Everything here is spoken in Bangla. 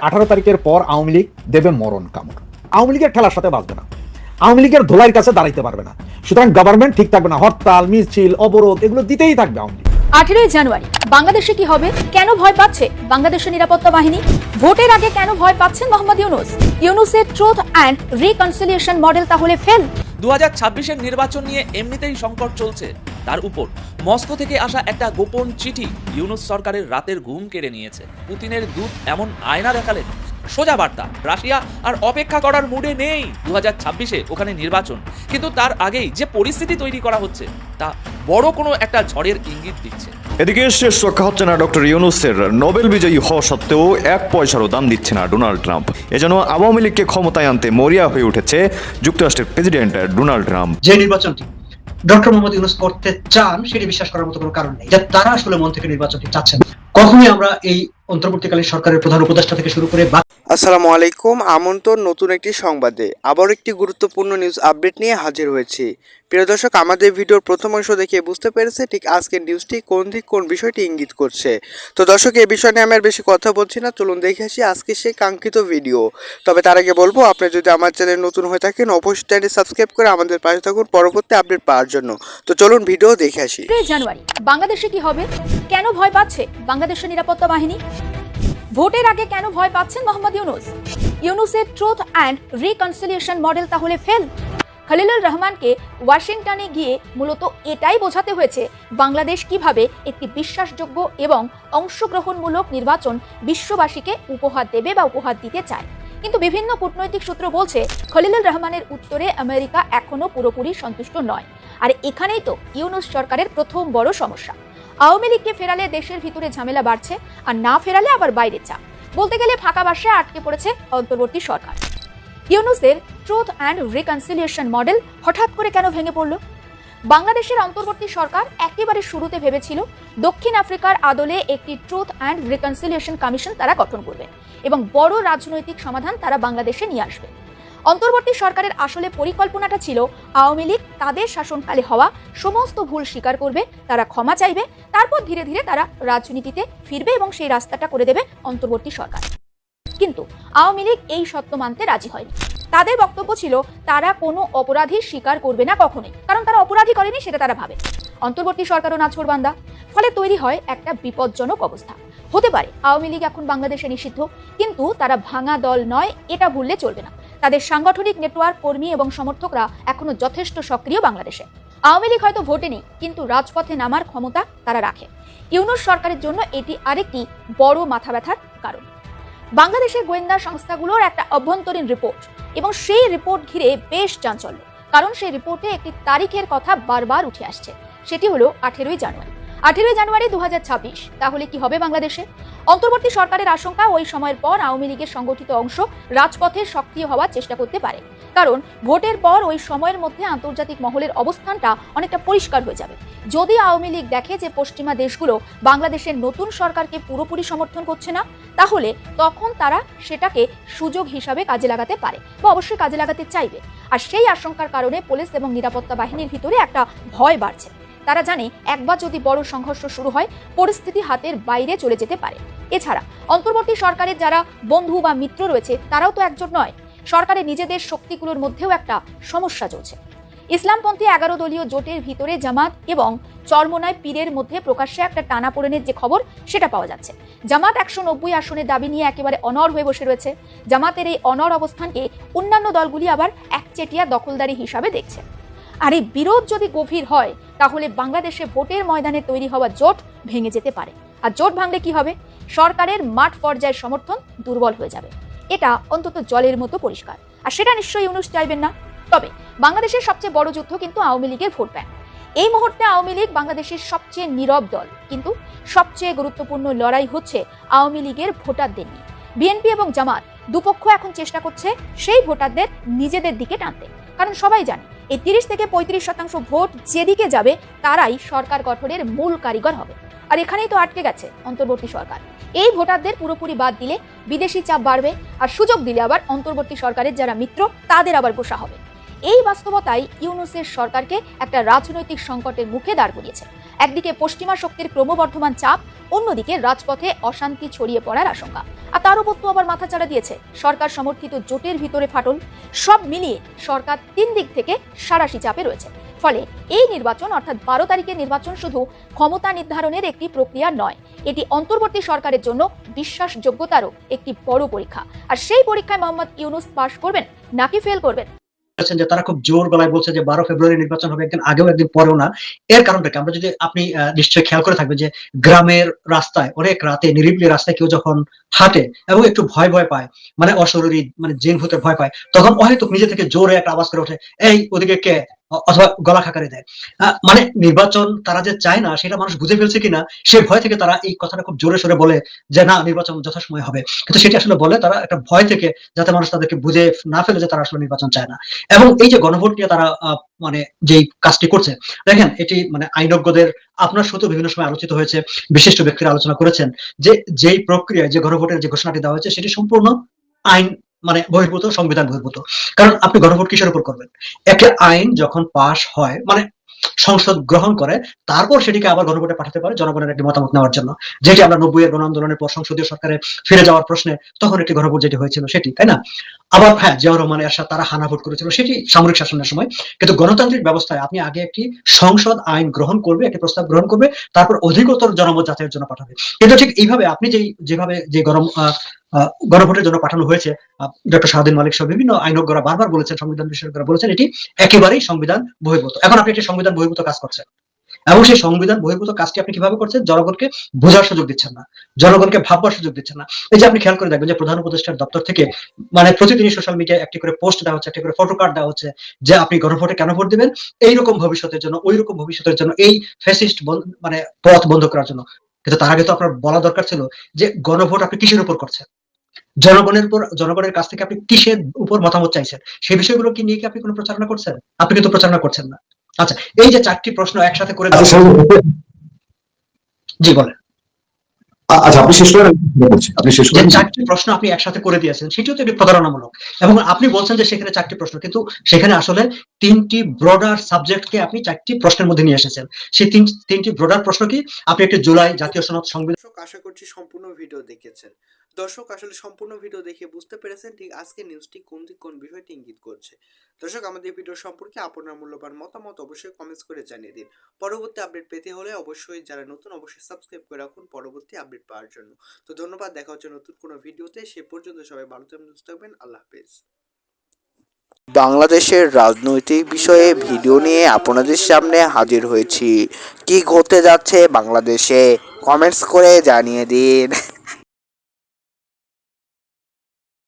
18 তারিখের পর আওয়ামী লীগ দেবে মরণ কামড়। আওয়ামী লীগের ঠেলার সাথে বাঁচবে না, আওয়ামী লীগের ধোলাইয়ের কাছে দাঁড়াইতে পারবে না। সুতরাং গভর্নমেন্ট ঠিক থাকবে না, হরতাল মিছিল অবরোধ এগুলো দিতেই থাকবে আওয়ামী লীগ। 18 জানুয়ারি বাংলাদেশে কি হবে, কেন ভয় পাচ্ছে বাংলাদেশের নিরাপত্তা বাহিনী? ভোটের আগে কেন ভয় পাচ্ছেন মোহাম্মদ ইউনূস? ইউনূসের ট্রুথ অ্যান্ড রিকনসিলিয়েশন মডেল তাহলে ফেল? 2026-এর নির্বাচন নিয়ে এমনিতেই সংকট চলছে, তার উপর মস্কো থেকে আসা একটা গোপন চিঠি ইউনূস সরকারের রাতের ঘুম কেড়ে নিয়েছে। পুতিনের দূত এমন আয়না দেখালেন, সোজা বার্তা, রাশিয়া আর অপেক্ষা করার মুডে নেই। 2026-এ ওখানে নির্বাচন, কিন্তু তার আগেই যে পরিস্থিতি তৈরি করা হচ্ছে তা বড় কোনো একটা ঝড়ের ইঙ্গিত দিচ্ছে। এদিকে শেষ রক্ষা হচ্ছে না ডক্টর ইউনূসের। নোবেল বিজয়ী হওয়া সত্ত্বেও 1 পয়সারও দাম দিচ্ছে না ডোনাল্ড ট্রাম্প। এজন্য আওয়ামী লীগকে ক্ষমতায় আনতে মরিয়া হয়ে উঠেছে যুক্তরাষ্ট্রের প্রেসিডেন্ট ডোনাল্ড ট্রাম্প। যে নির্বাচনটি ডক্টর মোহাম্মদ ইউনূস করতে চান সেটি বিশ্বাস করার মতো কোনো কারণ নেই যে তারা আসলে মন থেকে নির্বাচনটি চাচ্ছেন। কখনোই আমরা এই অন্তর্বর্তীকালীন সরকারের প্রধান উপদেষ্টা থেকে শুরু করে আসসালামু আলাইকুম, আমন্ত্রণ নতুন একটি সংবাদে। আবার একটি গুরুত্বপূর্ণ নিউজ আপডেট নিয়ে হাজির হয়েছি। প্রিয় দর্শক, আমাদের ভিডিওর প্রথম অংশ দেখে বুঝতে পেরেছে ঠিক আজকের নিউজটি কোন বিষয়টি ইঙ্গিত করছে। তো দর্শক, এই বিষয় নিয়ে আমি আর বেশি কথা বলছি না, চলুন দেখে আসি আজকে সেই কাঙ্ক্ষিত ভিডিও। তবে তার আগে বলবো, আপনি যদি আমার চ্যানেল নতুন হয়ে থাকেন অবশ্যই চ্যানেল সাবস্ক্রাইব করে আমাদের পাশে থাকুন পরবর্তী আপডেট পাওয়ার জন্য। তো চলুন ভিডিও দেখে আসি। 18 জানুয়ারি বাংলাদেশে কি হবে, কেন ভয় পাচ্ছে বাংলাদেশের নিরাপত্তা বাহিনী? ভোটের আগে কেন ভয় পাচ্ছেন মোহাম্মদ ইউনূস? ইউনূসের ট্রুথ অ্যান্ড রিকনসিলিয়েশন মডেল তাহলে ফেল? খলিলুর রহমানকে ওয়াশিংটনে গিয়ে মূলত এটাই বোঝাতে হয়েছে বাংলাদেশ কিভাবে একটি বিশ্বাসযোগ্য এবং অংশগ্রহণমূলক নির্বাচন বিশ্ববাসীকে উপহার দেবে বা উপহার দিতে চায়। কিন্তু বিভিন্ন কূটনৈতিক সূত্র বলছে খলিলুর রহমানের উত্তরে আমেরিকা এখনো পুরোপুরি সন্তুষ্ট নয়। আর এখানেই তো ইউনূস সরকারের প্রথম বড় সমস্যা। আওয়ামী লীগকে ফেরালে দেশের ভিতরে ঝামেলা বাড়ছে, আর না ফেরালে আবার বাইরে চাপ। বলতে গেলে ফাঁকা বাসে আটকে পড়েছে অন্তর্বর্তী সরকার। ইউনূসের ট্রুথ অ্যান্ড রিকনসিলিয়েশন মডেল হঠাৎ করে কেন ভেঙে পড়ল? বাংলাদেশের অন্তর্বর্তী সরকার একেবারে শুরুতে ভেবেছিল দক্ষিণ আফ্রিকার আদলে একটি ট্রুথ অ্যান্ড রিকনসিলিয়েশন কমিশন তারা গঠন করবে এবং বড় রাজনৈতিক সমাধান তারা বাংলাদেশে নিয়ে আসবে। অন্তর্বর্তী সরকারের আসলে পরিকল্পনাটা ছিল আওয়ামী লীগ তাদের শাসনকালে হওয়া সমস্ত ভুল স্বীকার করবে, তারা ক্ষমা চাইবে, তারপর ধীরে ধীরে তারা রাজনীতিতে ফিরবে এবং সেই রাস্তাটা করে দেবে অন্তর্বর্তী সরকার। কিন্তু আওয়ামী লীগ এই সত্য মানতে রাজি হয়নি। তাদের বক্তব্য ছিল তারা কোনো অপরাধী স্বীকার করবে না কখনোই, কারণ তারা অপরাধী করেনি সেটা তারা ভাবে। অন্তর্বর্তী সরকারও নাছোড়বান্দা, ফলে তৈরি হয় একটা বিপজ্জনক অবস্থা। হতে পারে আওয়ামী লীগ এখন বাংলাদেশে নিষিদ্ধ, কিন্তু তারা ভাঙা দল নয় এটা ভুললে চলবে না। তাদের সাংগঠনিক নেটওয়ার্ক, কর্মী এবং সমর্থকরা এখনো যথেষ্ট সক্রিয় বাংলাদেশে। আওয়ামী লীগ হয়তো ভোটে নেই, কিন্তু রাজপথে নামার ক্ষমতা তারা রাখে। ইউনূস সরকারের জন্য এটি আরেকটি বড় মাথা ব্যথার কারণ। বাংলাদেশের গোয়েন্দা সংস্থাগুলোর একটা অভ্যন্তরীণ রিপোর্ট, এবং সেই রিপোর্ট ঘিরে বেশ চাঞ্চল্য, কারণ সেই রিপোর্টে একটি তারিখের কথা বারবার উঠে আসছে। সেটি হলো 18 জানুয়ারি। 18 জানুয়ারি 2026। তাহলে কি হবে বাংলাদেশে? অন্তর্বর্তী সরকারের আশঙ্কা ওই সময়ের পর আওয়ামী লীগের সংগঠিত অংশ রাজপথে সক্রিয় হওয়ার চেষ্টা করতে পারে, কারণ ভোটের পর ওই সময়ের মধ্যে আন্তর্জাতিক মহলের অবস্থানটা অনেকটা পরিষ্কার হয়ে যাবে। যদি আওয়ামী লীগ দেখে যে পশ্চিমা দেশগুলো বাংলাদেশের নতুন সরকারকে পুরোপুরি সমর্থন করছে না, তাহলে তখন তারা সেটাকে সুযোগ হিসাবে কাজে লাগাতে পারে বা অবশ্যই কাজে লাগাতে চাইবে। আর সেই আশঙ্কার কারণে পুলিশ এবং নিরাপত্তা বাহিনীর ভিতরে একটা ভয় বাড়ছে। তারা জানে একবার যদি বড় সংঘর্ষ শুরু হয় পরিস্থিতি হাতের বাইরে চলে যেতে পারে। এছাড়া অন্তর্বর্তী সরকারের যারা বন্ধু বা মিত্র রয়েছে তারাও তো একজোট নয়। সরকারের নিজেদের শক্তিগুলোর মধ্যেও একটা সমস্যা চলছে। ইসলামপন্থী 11 দলীয় জোটের ভিতরে জামাত এবং চরমোনাই পীরের মধ্যে প্রকাশ্যে একটা টানাপোড়েনের যে খবর সেটা পাওয়া যাচ্ছে। জামাত 190 আসনের দাবি নিয়ে একেবারে অনড় হয়ে বসে রয়েছে। জামাতের এই অনড় অবস্থানকে অন্যান্য দলগুলি আবার একচেটিয়া দখলদারি হিসাবে দেখছে। আর এই বিরোধ যদি গভীর হয় তাহলে বাংলাদেশে ভোটের ময়দানে তৈরি হওয়া জোট ভেঙে যেতে পারে। আর জোট ভাঙলে কি হবে? সরকারের মাঠ পর্যায়ের সমর্থন দুর্বল হয়ে যাবে। এটা অন্তত জলের মতো পরিষ্কার, আর সেটা নিশ্চয়ই ইউনূস চাইবেন না। তবে বাংলাদেশের সবচেয়ে বড় যুদ্ধ কিন্তু আওয়ামী লীগের ভোট ব্যাংক। এই মুহূর্তে আওয়ামী লীগ বাংলাদেশের সবচেয়ে নীরব দল, কিন্তু সবচেয়ে গুরুত্বপূর্ণ লড়াই হচ্ছে আওয়ামী লীগের ভোটারদের নিয়ে। বিএনপি এবং জামাত দুপক্ষ এখন চেষ্টা করছে সেই ভোটারদের নিজেদের দিকে টানতে, কারণ সবাই জানে এই 30 থেকে 35% ভোট যেদিকে যাবে তারাই সরকার গঠনের মূল কারিগর হবে। আর এখানেই তো আটকে গেছে অন্তর্বর্তী সরকার। এই ভোটারদের পুরোপুরি বাদ দিলে বিদেশি চাপ বাড়বে, আর সুযোগ দিলে আবার অন্তর্বর্তী সরকারের যারা মিত্র তাদের আবার পোষা হবে। এই বাস্তবতাই ইউনূসের সরকারকে একটা রাজনৈতিক সংকটের মুখে দাঁড় করিয়েছে। একদিকে পশ্চিমা শক্তির ক্রমবর্ধমান চাপ, অন্যদিকে রাজপথে অশান্তি ছড়িয়ে পড়ার আশঙ্কা। আর তার উপর তো আবার মাথাচাড়া দিয়েছে সরকার সমর্থিত জোটের ভিতরে ফাটল। সব মিলিয়ে সরকার 3 দিক থেকে সাঁড়াশি চাপে রয়েছে। ফলে এই নির্বাচন অর্থাৎ 12 তারিখের নির্বাচন শুধু ক্ষমতা নির্ধারণের একটি প্রক্রিয়া নয়, এটি অন্তর্বর্তী সরকারের জন্য বিশ্বাসযোগ্যতারও একটি বড় পরীক্ষা। আর সেই পরীক্ষায় মোহাম্মদ ইউনূস পাশ করবেন নাকি ফেল করবেন? যে তারা খুব জোর গলায় বলছে যে 12 ফেব্রুয়ারি নির্বাচন হবে, একদিন আগেও একদিন পরেও না। এর কারণটা কি? আমরা যদি আপনি নিশ্চয়ই খেয়াল করে থাকবেন যে গ্রামের রাস্তায় অনেক রাতে নিরিবিলি রাস্তায় কেউ যখন হাঁটে এবং একটু ভয় ভয় পায়, মানে অশরীরী মানে জিন ভূতের ভয় পায়, তখন হয়তো নিজে থেকে জোরে একটা আওয়াজ করে ওঠে, এই ওদিকে কে, অথবা গলা খাকারে দেয়। মানে নির্বাচন তারা যে চায় না সেটা মানুষ বুঝে ফেলছে কিনা সে ভয় থেকে তারা এই কথাটা খুব জোরে সোরে বলে যে না নির্বাচন যথাসময় হবে, কিন্তু সেটি আসলে বলে তারা একটা ভয় থেকে, যাতে মানুষ তাদেরকে বুঝে না ফেলে যে তারা আসলে নির্বাচন চায় না। এবং এই যে গণভোট নিয়ে তারা মানে যেই কাজটি করছে, দেখেন এটি মানে আইনজ্ঞদের আপনার সাথে বিভিন্ন সময় আলোচিত হয়েছে, বিশিষ্ট ব্যক্তিরা আলোচনা করেছেন যে যেই প্রক্রিয়ায় যে গণভোটের যে ঘোষণাটি দেওয়া হয়েছে সেটি সম্পূর্ণ আইন মানে বহির্ভূত, সংবিধান বহির্ভূত। কারণ আপনি গণভোট কিসের উপর করবেন? একটা আইন যখন পাশ হয় মানে সংসদ গ্রহণ করে, তারপর সেটিকে আবার গণভোটে পাঠাতে পারে জনগণের একটি মতামত নেওয়ার জন্য। যেটি আমরা 90-এর গণ আন্দোলনের পর সংসদীয় সরকারে ফিরে যাওয়ার প্রশ্নে তখন একটি গণভোট যেটি হয়েছিল সেটি, তাই না? আবার হ্যাঁ, জিয়াউর রহমান এরশাদ তারা হানা ভোট করেছিল, সেটি সামরিক শাসনের সময়। কিন্তু গণতান্ত্রিক ব্যবস্থায় আপনি আগে একটি সংসদ আইন গ্রহণ করবে, একটি প্রস্তাব গ্রহণ করবে, তারপর অধিকতর জনমত যাচাইয়ের জন্য পাঠাবে। কিন্তু ঠিক এইভাবে আপনি যেভাবে যে গণভোটের জন্য পাঠানো হয়েছে, ডক্টর শাহদিন মালিক সহ বিভিন্ন আইনজ্ঞরা বারবার বলেছেন, সংবিধান বিশেষজ্ঞরা বলেছেন এটি একেবারেই সংবিধান বহির্ভূত। এখন আপনি একটি সংবিধান বহির্ভূত কাজ করছেন, এবং সেই সংবিধান বহির্ভূত কাজটি আপনি কিভাবে করছেন? জনগণকে বোঝার সুযোগ দিচ্ছেন না, জনগণকে ভাববার সুযোগ দিচ্ছেন না। এই যে আপনি খেয়াল করে দেখবেন যে প্রধান উপদেষ্টার দপ্তর থেকে মানে প্রতিদিনই সোশ্যাল মিডিয়ায় একটি করে পোস্ট দেওয়া হচ্ছে, একটি করে ফটো কার্ড দেওয়া হচ্ছে যে আপনি গণভোটে কেন ভোট দিবেন, এইরকম ভবিষ্যতের জন্য, ওই রকম ভবিষ্যতের জন্য, এই ফ্যাসিস্ট মানে পথ বন্ধ করার জন্য। কিন্তু তার আগে তো আপনার বলা দরকার ছিল যে গণভোট আপনি কিসের উপর করছেন, জনগণের কাছ থেকে আপনি কিসের উপর মতামত চাইছেন, সেই বিষয়গুলো কি নিয়ে কি আপনি কোনো প্রচারণা করছেন? আপনি কিন্তু প্রচারণা করছেন না। আচ্ছা, এই যে 4টি প্রশ্ন একসাথে করে জি বলেন। আচ্ছা, আপনি শেষ করেন, আপনি শেষ যে করেন। 4টি প্রশ্ন আপনি একসাথে করে দিয়েছেন সেটিও তো একটি প্রতারণামূলক, এবং আপনি বলছেন যে সেখানে 4টি প্রশ্ন, কিন্তু সেখানে আসলে 3টি ব্রডার সাবজেক্টকে আপনি 4টি প্রশ্নের মধ্যে নিয়ে এসেছেন। সেই 3টি ব্রডার প্রশ্ন কি? আপনি একটি জুলাই জাতীয় সনদ সংবিধান। দর্শক আশা করছি সম্পূর্ণ ভিডিও দেখেছেন। দর্শক আসলে সম্পূর্ণ ভিডিও দেখে বুঝতে পেরেছেন ঠিক আজকে নিউজটি কোন দিক কোন বিষয়টি ইঙ্গিত করছে। দর্শক আমাদের ভিডিও সম্পর্কে আপনার মূল্যবান মতামত অবশ্যই কমেন্টস করে জানিয়ে দিন। পরবর্তী আপডেট পেতে হলে অবশ্যই যারা নতুন অবশ্যই সাবস্ক্রাইব করে রাখুন পরবর্তী আপডেট পাওয়ার জন্য। তো ধন্যবাদ, দেখা হচ্ছে নতুন কোনো ভিডিওতে। সে পর্যন্ত সবাই ভালো থাকবেন, সুস্থ থাকবেন। আল্লাহ হাফেজ। বাংলাদেশের রাজনৈতিক বিষয়ে ভিডিও নিয়ে আপনাদের সামনে হাজির হয়েছি। কি ঘটতে যাচ্ছে বাংলাদেশে কমেন্টস করে জানিয়ে দিন।